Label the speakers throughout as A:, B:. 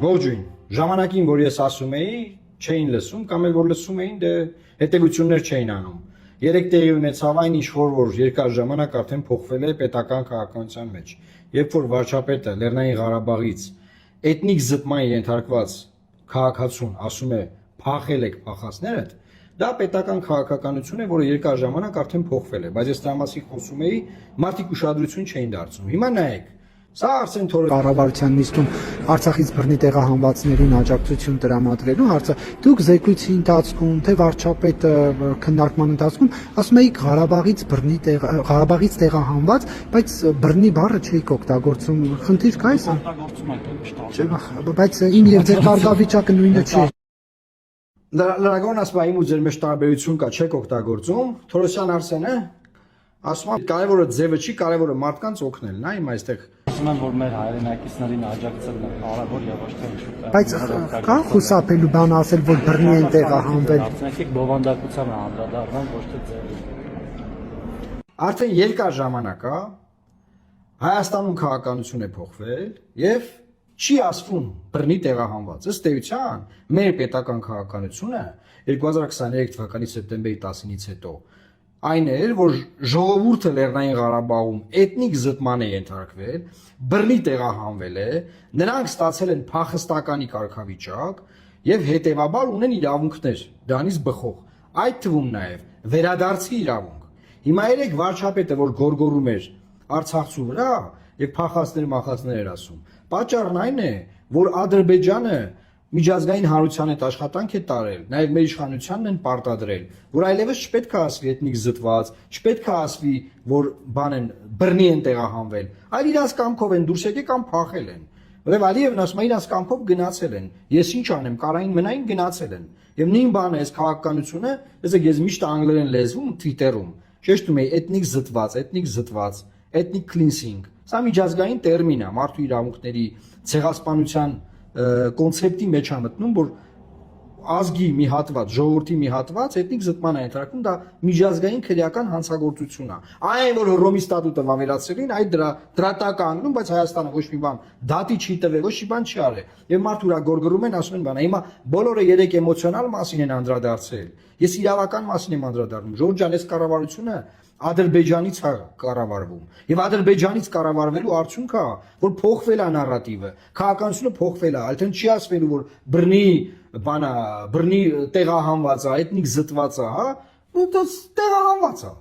A: Ողջույն, ժամանակին, որ ես ասում էի, չէին լսում, կամ էլ որ լսում էին, դե հետևություններ չէին անում։ Երեք տեղի ունեցավ այն ինչ որ երկար ժամանակ արդեն փոխվել է պետական քաղաքականության մեջ։ Երբ որ վարչապետը Լեռնային Ղարաբաղից էթնիկ զտման ենթարկված քաղաքացուն ասում է փախել եք փախածներդ, դա պետական քաղաքականություն է, որը երկար ժամանակ արդեն փոխվել է, բայց ես դրա մասին խոսում էի, մարդիկ ուշադրություն չէին դարձնում։ Հիմա նայեք, սա Արսեն Թորոսյանի
B: կառավարության նիստում Արցախից բռնի տեղահանվածներին աջակցություն տրամադրելու հարցը դուք զեկույցի ընթացքում թե վարչապետը քննարկման ընթացքում ասում եք Ղարաբաղից տեղահանված, բայց բռնի բառը չէիք օգտագործում, խնդիր կա այս բայց իմ եւ ձեր կարգավիճակը նույնը չէ։
A: Լրագրողն ասում է իմ ու ձեր մեջ տարբերություն կա, չեք օգտագործում, Թորոսյան Արսենը ասում է կարևորը ձևը չի, կարևորը մարդկանց օգնելն է, հիմա այստեղ
C: ասում են, որ մեր հայրենակիցներին աջակցելն է կարևոր եւ ոչ թե ինչ-որ։
B: Բայց կա խուսափելու բան ասել, որ բռնի են տեղահանվել։
C: Եկեք բովանդակությանը անդրադառնալ, ոչ թե ձևի։
A: Արդեն երկար ժամանակ է Հայաստանում քաղաքականություն է փոխվել եւ չի ասվում բռնի տեղահանված։ Ըստ էության մեր պետական քաղաքականությունը 2023 թվականի սեպտեմբերի 10-ից հետո այն էր, որ ժողովուրդը Լեռնային Ղարաբաղում էթնիկ զտման է ենթարկվել, բռնի տեղահանվել է, նրանք ստացել են փախստականի կարգավիճակ եւ հետեւաբար ունեն իրավունքներ դրանից բխող, այդ թվում նաեւ վերադարձի իրավունք։ Հիմա երեք վարչապետը, որ գորգորում էր Արցախցու վրա եւ փախածներ մախածներ էր ասում, պատճառն այն է, որ Ադրբեջանը միջազգային հանրության հետ աշխատանք է տարել, նաև մեր իշխանությանն են պարտադրել, որ այլևս չպետք է ասվի էթնիկ զտված, չպետք է ասվի, որ բան են բռնի են տեղահանվել, այլ իրաց կամքով են դուրս եկել կամ փախել են։ Որովհետև Ալիևն ասում է իրաց կամքով գնացել են։ Ես ինչ անեմ, կարային մնային գնացել են։ Եվ նույն բանը է քաղաքականությունը, ես միշտ անգլերեն լեզվում Twitter-ում շեշտում էի էթնիկ զտված, էթնիկ cleansing։ Սա միջազգային տերմին է, մարդու իրավունքների ցեղասպանության կոնցեպտի մեջ է մտնում, որ ազգի մի հատված, ժողովրդի մի հատված էթնիկ զտման է ենթարկվում, դա միջազգային քրեական հանցագործություն է։ Այն որ Հռոմի ստատուտը վավերացրել են, այդ դրա դրատակ անգնում, բայց Հայաստանը ոչ մի բան դատի չի տվել, ոչ մի բան չի արել։ Եվ մարդու վրա գորգորում են, ասում են բան, հիմա բոլորը երեք էմոցիոնալ մասին են անդրադարձել։ Ես իրավական մասին եմ անդրադառնում։ Ժորժ ջան, այս կառավարությունը Ադրբեջանից է կառավարվում եւ Ադրբեջանից կառավարվելու արդյունքը որ փոխվել է նարատիվը, քաղաքականությունը փոխվել է, այլթեն չի ասվելու որ բռնի տեղահանված է, էթնիկ զտված է, հա, դա տեղահանված է։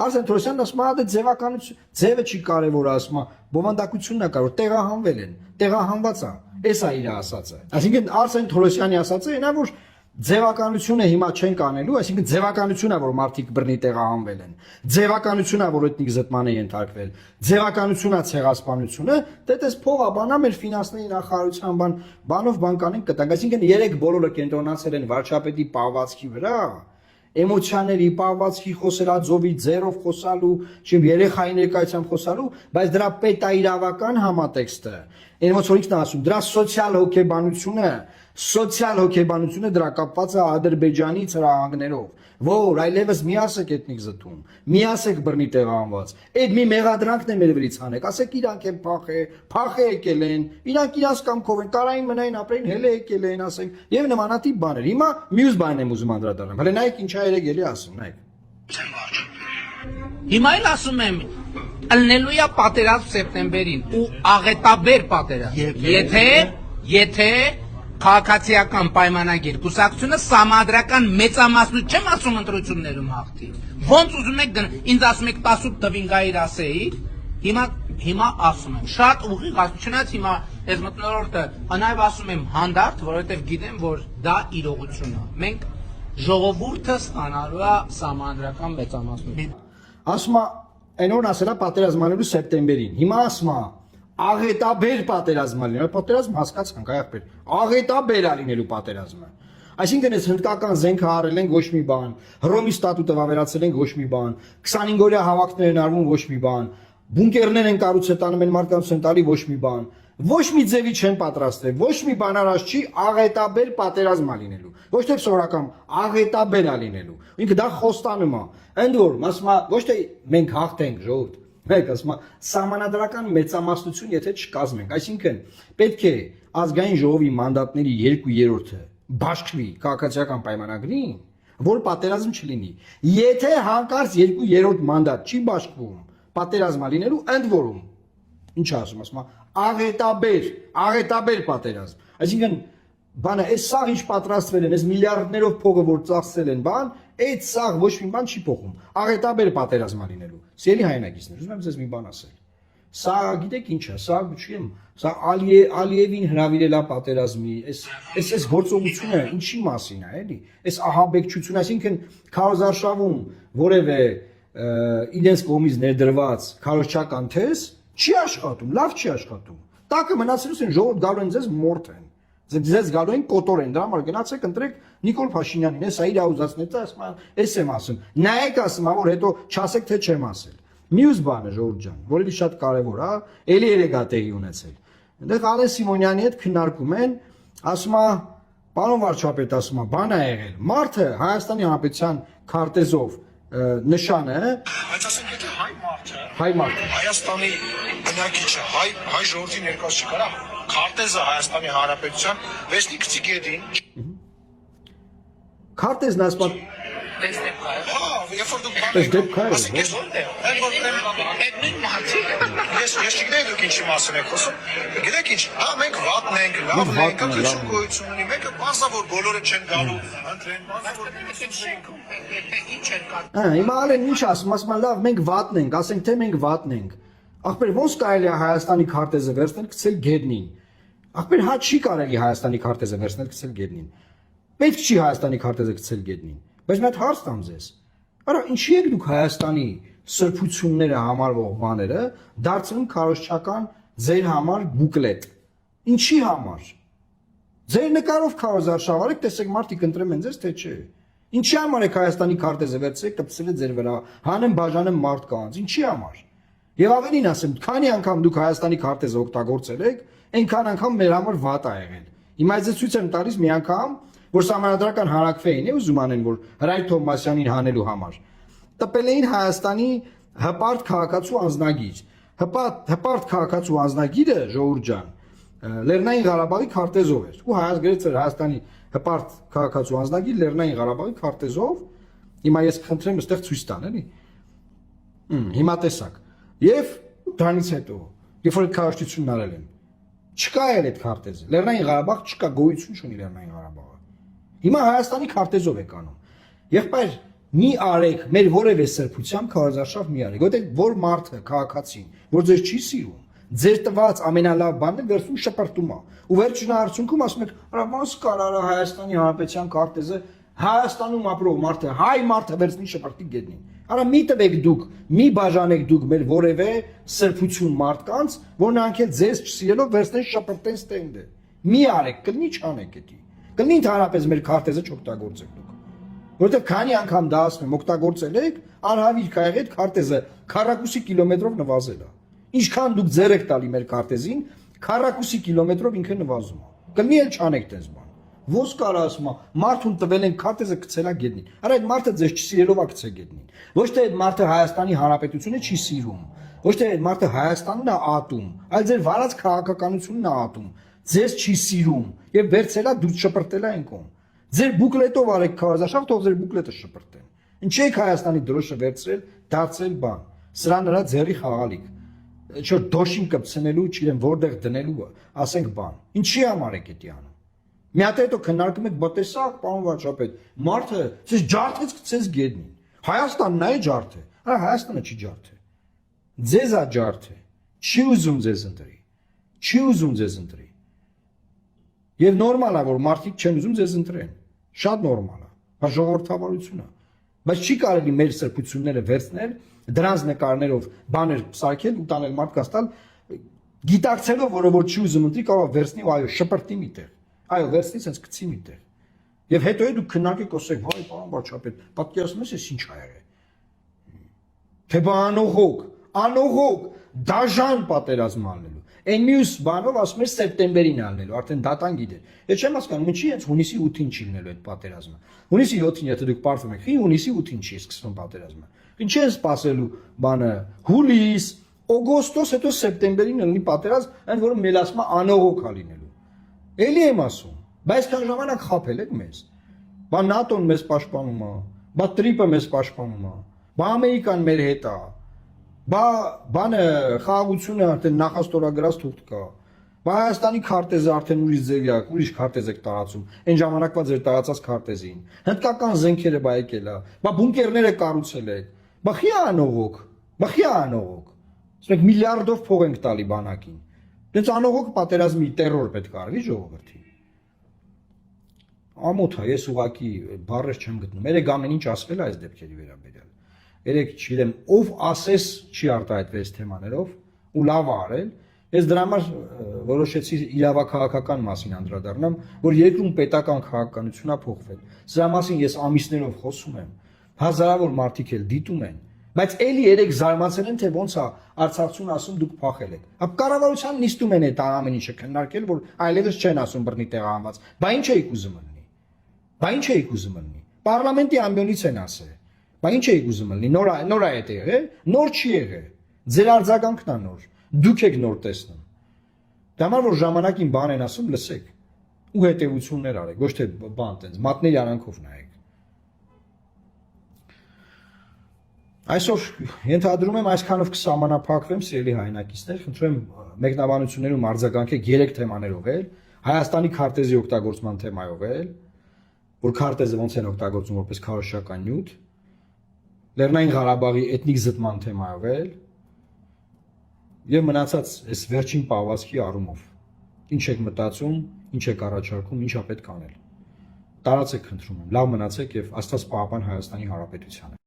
A: Արսեն Թորոսյանն ասում է, դա ձևականություն, ձևը չի կարևոր, ասում է, բովանդակությունն է կարևոր, տեղահանվել են, տեղահանված է, էս է իր ասածը։ Այսինքն Արսեն Թորոսյանի ասածը այնա որ ձևականությունը հիմա չենք անելու, այսինքն ձևականությունն է, որ մարդիկ բռնի տեղահանվել են, ձևականությունն է, որ էթնիկ զտման է ենթարկվել, ձևականությունն է ցեղասպանությունը, դե դες փողա բանա մեր ֆինանսների նախարարության բանով բան կանենք կտանք, այսինքն երեք բոլորը կենտրոնացել են վարչապետի պահվածքի վրա, էմոցիաների պահվածքի խոսելաձովի ձեռով խոսալու, չեմ երեխայի ներկայությամբ խոսալու, բայց դրա պետաիրավական համատեքստը, այն ոնց որ ինքն ասում, դրա սոցիալ հոգեբանությունը դրա կապված է Ադրբեջանի ծրահանգներով, որ այլևս մի ասեք էթնիկ զտում, մի ասեք բռնի տեղահանված, այդ մի մեղադրանքն է մեր վրից անեք, ասեք իրանք են փախե եկել են, իրանք իրաց կամքով են, կարային մնային ապրեին, հել եկել են, ասենք, եւ նմանատիպ բաներ։ Հիմա մյուս բանն եմ ուզում անդրադառնալ։ Հələ նայեք ինչա երեք էլի ասում, նայեք։
D: Հիմա էլ ասում եմ, ըլնելու է պատերազմ սեպտեմբերին ու աղետաբեր պատերազմ։ Եթե քաղաքացիական պայմանագիր կուսակցությունը սահմանադրական մեծամասնություն չեմ ասում ընտրություններում հաղթի։ Ոնց ուզում եք ինձ ասում եք 18 տվին գայր ասեի, հիմա ասում եմ, շատ ուղիղ ասում, չնայած հիմա այս մտնոլորտը նաև ասում եմ հանդարտ, որովհետև գիտեմ, որ դա իրողություն է։ Մենք ժողովուրդը ստանալու է սահմանադրական մեծամասնություն։
A: Ասում է, այն օրն ասելա պատերազմանելու սեպտեմբերին։ Հիմա ասում է աղետաբեր պատերազմ լինելու, պատերազմ հասկացանք, այախպեր, աղետաբեր լինելու պատերազմը։ Այսինքն այս հնդկական զենքը առել են ոչ մի բան, Հռոմի ստատուտը վավերացրել են ոչ մի բան, 25-օրյա հավաքներ են արվում ոչ մի բան, բունկերներ են կառուցել տանում են մարդկանց են տալի ոչ մի բան, ոչ մի ձևի չեն պատրաստվել, ոչ մի բան արած չի աղետաբեր պատերազմ լինելու, ոչ թե սովորական աղետաբեր լինելու։ Ինքը դա խոստանում է, ընդ որ, ասում է, ոչ թե մենք հաղթենք ժողովուրդ, Մեկ ասում սահմանադրական մեծամասնություն եթե չկազմենք, այսինքն պետք է ազգային ժողովի մանդատների 2/3-ը բաշխվի քաղաքացիական պայմանագրին, որ պատերազմ չլինի։ Եթե հանկարծ 2/3 մանդատ չի բաշխվում, պատերազմա լինելու ընդ որում ինչ ասում աղետաբեր պատերազմ։ Այսինքն բանը այս սաղ ինչ պատրաստվել են, այս միլիարդներով փողը որ ծախսել են, բան, այդ սաղ ոչ մի բան չի փոխում։ Աղետաբեր պատերազմա լինելու։ Սիրելի հայրենակիցներ, ուզում եմ ձեզ մի բան ասել։ Սա գիտեք ինչ է, սա չեմ, սա Ալիևին հրավիրել է պատերազմի, այս գործողությունը ինչի մասին է, էլի։ Այս ահաբեկչություն, այսինքն քարոզարշավում որևէ իրենց կողմից ներդրված քարոզչական թես չի աշխատում, լավ չի աշխատում։ Տակը մնացելուց են ժողովուրդ գալու են ձեզ մորթեն։ Ձեզ գալու են կոտորեն, դրա համար գնացեք ընտրեք Նիկոլ Փաշինյանին, հեսա իր աուզացնեց, ասում ես եմ ասում։ Նայեք ասում, որ հետո չասեք թե չեմ ասել։ Մյուս բանը ժողովուրդ ջան, որը շատ կարևոր է, էլի երեգա տեղի ունեցել։ Այնտեղ Ալեն Սիմոնյանի հետ քննարկում են, ասում է, պարոն վարչապետ, ասում է, բան է եղել։ Մարդը Հայաստանի Հանրապետության քարտեզով նշանը,
E: բայց ասենք եթե
A: հայ մարդը
E: Հայաստանի բնակիչը, հայ ժողովրդի ներկայացուցիչ չկարա քարտեզը Հայաստանի Հանրապետության վեսնիկցի գետին
A: քարտեզն ասում
D: Տեսնեք հայ։
E: երբ որ դուք
A: Պես դեպք է,
E: ասենք ես
D: Այդ նույն մարդիկ։
E: ես չգիտեի դուք ինչի մասին եք խոսում գիտեք ինչ հա մենք վատն ենք լավն ենք կություն գոյություն ունի մեկը բացա որ բոլորը չեն գալու ընտրեն բացա որ
D: Ինչ էր կա։
A: Հիմա Ալեն ինչ ասում, լավ, մենք վատն ենք, ասենք թե մենք վատն ենք։ Ախպեր ոնց կարելի է Հայաստանի քարտեզը վերցնել գցել գետնին։ Ախպեր հա չի կարելի Հայաստանի քարտեզը վերցնել գցել գետնին։ Պետք չի Հայաստանի քարտեզը գցել գետնին։ Բայց մի հատ հարց տամ ձեզ։ Արա ինչի եք դուք Հայաստանի սրբությունները համարվող բաները դարձնում քարոզչական ձեր համար բուկլետ։ Ինչի համար։ Ձեր նկարով քարոզարշավարեք, տեսեք մարդիկ ընտրեմ են ձեզ թե չէ։ Ինչի համար եք Հայաստանի քարտեզը վերցրեք, կպցրեք ձեր վրա, հանեմ բաժանեմ մարդկանց, ինչի համար։ Եվ ավելին ասեմ, քանի անգամ դուք Հայաստանի քարտեզը օգտագործել եք, այնքան անգամ մեր համար վատ է եղել։ Հիմա ես ցույց եմ տալիս մի անգամ, որ սահմանադրական հանրակրվեին է ուզում անեն, որ Հրայր Թովմասյանին հանելու համար։ Տպել էին Հայաստանի հպարտ քաղաքացու անձնագիր։ Հպարտ քաղաքացու անձնագիրը ժողովուրդ ջան, Լեռնային Ղարաբաղի քարտեզով էր։ Ու գրեց Հայաստանի հպարտ քաղաքացու անձնագիր Լեռնային Ղարաբաղի քարտեզով։ Հիմա ես խնդրեմ այստեղ ցույց տան, էլի։ Հիմա տեսակ։ Եվ դրանից հետո, երբ որ այդ քարոզչությունն արել են, չկա էլ այդ քարտեզը։ Լեռնային Ղարաբաղ չկա, գոյություն չունի Լեռնային Ղարաբաղը։ Հիմա Հայաստանի քարտեզով է կանում։ Եղբայր, մի արեք, մեր որևէ սրբությամբ քարոզարշավ մի արեք, որտեղ որ մարդը քաղաքացին, որ ձեզ չի սիրում, ձեր տված ամենալավ բանն է վերցնում շպրտում է։ Ու վերջին արդյունքում ասում եք, «Արա ոնց կարա Հայաստանի Հանրապետության քարտեզը Հայաստանում ապրող մարդը, հայ մարդը վերցնի շպրտի գետնին»։ Արա մի տվեք դուք, մի բաժանեք դուք մեր որևէ սրբություն մարդկանց, որ նրանք էլ ձեզ չսիրելով վերցնեն շպրտեն ստենդը։ Մի արեք, կլինի չանեք դա։ Կլինի ընդհանրապես մեր քարտեզը չօգտագործեք դուք։ Որտեղ քանի անգամ դա ասում եմ, օգտագործել եք, անհավիր կա եղել քարտեզը քառակուսի կիլոմետրով նվազել է։ Ինչքան դուք ձեր եք տալի մեր քարտեզին, քառակուսի կիլոմետրով ինքը նվազում է։ Կլինի էլ չանեք դες բան։ Ոնց կարա ասում է, մարդուն տվել են քարտեզը գցելա գետնին։ Արա այդ մարդը ձեզ չսիրելով է գցել գետնին։ Ոչ թե այդ մարդը Հայաստանի Հանրապետությունը չի սիրում, ոչ թե այդ մարդը Հայաստանն է ատում, այլ ձեր վարած քաղաքականությունն է ատում։ Ձեզ չի սիրում եւ վերցելա դուրս շպրտելա այն կողմ։ Ձեր բուկլետով արեք քարոզարշավ, թող ձեր բուկլետը շպրտեն։ Ինչի եք Հայաստանի դրոշը վերցրել, դարձրել բան։ Սրա նրա ձեռի խաղալիք։ Չէ՞ դոշին կպցնելու, չգիտեմ որտեղ դնելու, ասենք բան։ Ինչի համար եք դա անում։ Մի հատ հետո քննարկում եք, բտեսակ, պարոն վարչապետ, մարդը ցես ջարդեց գցես գետնին։ Հայաստանն է ջարդը։ Հա Հայաստանը չի ջարդը։ Ձեզ է ջարդը։ Չի ուզում ձեզ ընտրի։ Չի ուզում ձեզ ընտրի։ Եվ նորմալ է, որ մարդիկ չեն ուզում ձեզ ընտրեն։ Շատ նորմալ է։ Դա ժողովրդավարություն է։ Բայց չի կարելի մեր սրբությունները վերցնել, դրանց նկարներով բաներ սարքել ու տանել մարդկանց տալ, գիտակցելով, որ չի ուզում ընտրի, կարող վերցնի ու այո, շպրտի միտեղ։ Այո, վերցնի, sense գցի միտեղ։ Եվ հետո դուք քննարկեք, ասեք, «Վայ, պարոն վարչապետ, պատկերացնում ես ինչ ա եղել»։ Թե բա անողոք, դաժան պատերազմ անելու։ Այն մյուս բանով ասում էր սեպտեմբերին անելու, արդեն դատան գիտեր։ Ես չեմ հասկանում, ինչի հենց հունիսի 8-ին չի լինելու այդ պատերազմը։ Հունիսի 7-ին եթե դուք պարտվում եք, հունիսի 8-ին չի սկսվում պատերազմը։ Ինչ են սպասելու բանը հուլիս, օգոստոս, հետո սեպտեմբերին լինի պատերազմ, այն որը մելասմա անողոք է լինելու։ Էլի եմ ասում, բայց քան ժամանակ խափել եք մեզ։ Բա ՆԱՏՕ-ն մեզ պաշտպանում է, բա տրիպը մեզ պաշտպանում է, բա Ամերիկան մեր հետ է, բա բանը խաղաղությունը արդեն նախաստորագրած թուղթ կա։ Բա Հայաստանի քարտեզը արդեն ուրիշ ձև է, ուրիշ քարտեզ եք տարածում։ Այն ժամանակվա ձեր տարածած քարտեզին։ Հնդկական զենքերը բա եկել է, բա բունկերները կառուցել եք։ Բա խի անողոք, բա խի անողոք։ Մենք միլիարդով փող ենք տալի բանակին։ Դենց անողոք պատերազմի տերոր պետք է արվի ժողովրդին։ Ամոթ է, ես ուղակի բառեր չեմ գտնում։ Երեք ամեն ինչ ասվել է այս դեպքերի վերաբերյալ։ Երեք չգիտեմ, ով ասես չի արտահայտվել այս թեմաներով ու լավ է արել։ Ես դրա համար որոշեցի իրավաքաղաքական մասին անդրադառնամ, որ երկրում պետական քաղաքականությունն է փոխվել։ Սրա մասին ես ամիսներով խոսում եմ, հազարավոր մարդիկ էլ դիտում են, բայց էլի երեք զարմացել են, թե ոնց է Արցախցուն ասում դուք փախել եք։ Ապա կառավարության նիստում են այդ ամեն ինչը քննարկել, որ այլևս չեն ասում բռնի տեղահանված։ Բա ինչ էիք ուզում լինի։ Բա ինչ էիք ուզում լինի։ Պարլամենտի ամբիոնից են ասել։ Բա ինչ էիք ուզում լինի։ Նոր է այդ եղել, նոր չի եղել։ Ձեր արձագանքն է նոր։ Դուք եք նոր տեսնում։ Դա համար որ ժամանակին բան են ասում, լսեք ու հետևություններ արեք, ոչ թե բան տենց, մատների արանքով նայեք։ Այսօր ենթադրում եմ այսքանով կսահմանափակվեմ, սիրելի հայրենակիցներ, խնդրում եմ մեկնաբանություններում արձագանքեք 3 թեմաներով էլ, Հայաստանի քարտեզի օգտագործման թեմայով էլ, որ քարտեզը ոնց են օգտագործում որպես քարոզչական նյութ, Լեռնային Ղարաբաղի էթնիկ զտման թեմայով էլ, եւ մնացած այս վերջին պահվածքի առումով։ Ինչ եք մտածում, ինչ եք առաջարկում, ինչա պետք անել։ Տարածեք խնդրում եմ, լավ մնացեք եւ Աստված պահապան Հայաստանի Հանրապետությանը։